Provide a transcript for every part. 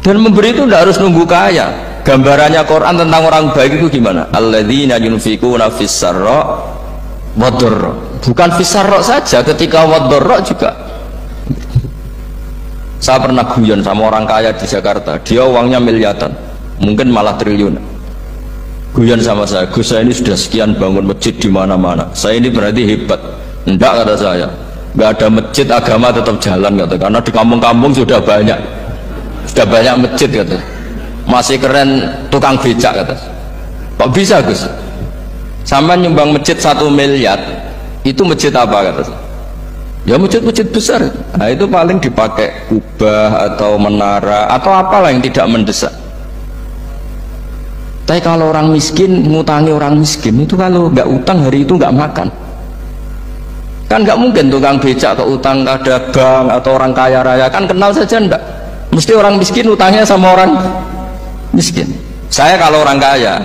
Dan memberi itu tidak harus nunggu kaya. Gambarannya Quran tentang orang baik itu gimana? Alladzina yunfikuna fis-sarra wad-dharra. Bukan fis-sarra saja, ketika wad-dharra juga. Saya pernah guyon sama orang kaya di Jakarta, dia uangnya miliaran, mungkin malah triliun. Guyon sama saya, Gus, saya ini sudah sekian bangun masjid di mana-mana. Saya ini berarti hebat. Enggak, kata saya. Enggak ada masjid, agama tetap jalan, kata. Karena di kampung-kampung sudah banyak masjid, kata. Masih keren tukang becak, kata. Kok bisa, Gus? Sampai nyumbang masjid 1 miliar, itu masjid apa, kata? Ya masjid-masjid besar. Nah itu paling dipakai kubah atau menara atau apalah yang tidak mendesak. Tapi kalau orang miskin ngutangi orang miskin itu, kalau nggak utang hari itu nggak makan. Kan nggak mungkin tukang becak ke utang ada bank atau orang kaya raya, kan kenal saja enggak. Mesti orang miskin utangnya sama orang miskin. Saya kalau orang kaya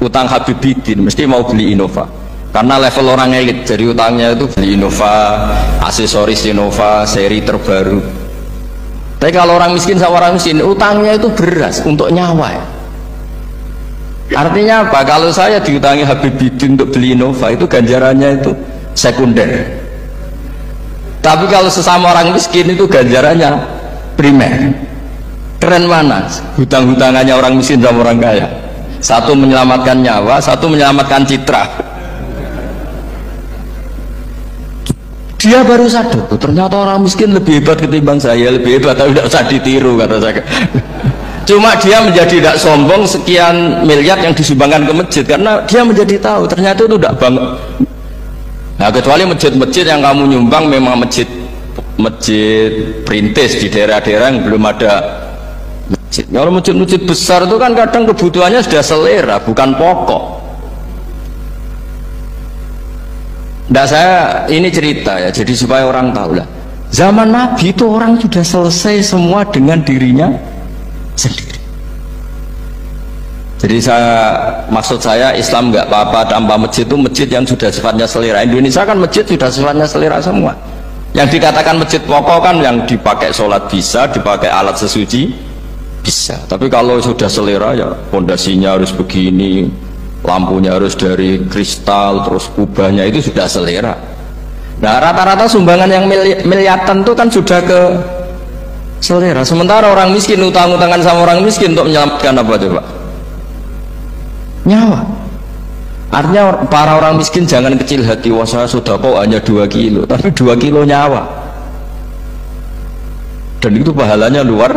utang Habibidin mesti mau beli Innova, karena level orang elit, jadi utangnya itu beli Innova, aksesoris Innova seri terbaru. Tapi kalau orang miskin sama orang miskin utangnya itu beras untuk nyawa ya. Artinya apa? Kalau saya diutangi Habibidin untuk beli Innova, itu ganjarannya itu sekunder. Tapi kalau sesama orang miskin itu ganjarannya primer. Keren mana hutang-hutangannya orang miskin sama orang kaya? Satu menyelamatkan nyawa, satu menyelamatkan citra. Dia baru sadar, ternyata orang miskin lebih hebat ketimbang saya, lebih hebat, tapi tidak usah ditiru, kata saya. Cuma dia menjadi tidak sombong sekian miliar yang disumbangkan ke masjid, karena dia menjadi tahu ternyata itu tidak banget. Nah kecuali masjid-masjid yang kamu nyumbang memang masjid perintis di daerah-daerah yang belum ada masjid. Kalau masjid-masjid besar itu kan kadang kebutuhannya sudah selera, bukan pokok. Nah saya ini cerita ya, jadi supaya orang tahu lah. Zaman Nabi itu orang sudah selesai semua dengan dirinya sendiri. Jadi maksud saya Islam nggak apa-apa tanpa masjid, itu masjid yang sudah sifatnya selera. Indonesia kan masjid sudah sifatnya selera semua. Yang dikatakan masjid pokok kan yang dipakai sholat bisa, dipakai alat sesuci bisa. Tapi kalau sudah selera ya pondasinya harus begini, lampunya harus dari kristal, terus kubahnya itu sudah selera. Nah rata-rata sumbangan yang miliatan itu kan sudah ke selera. Sementara orang miskin utang-utangan sama orang miskin untuk menyelamatkan apa coba? Nyawa. Artinya para orang miskin jangan kecil hati, wah saya sudah kok hanya 2 kilo, tapi 2 kilo nyawa. Dan itu pahalanya luar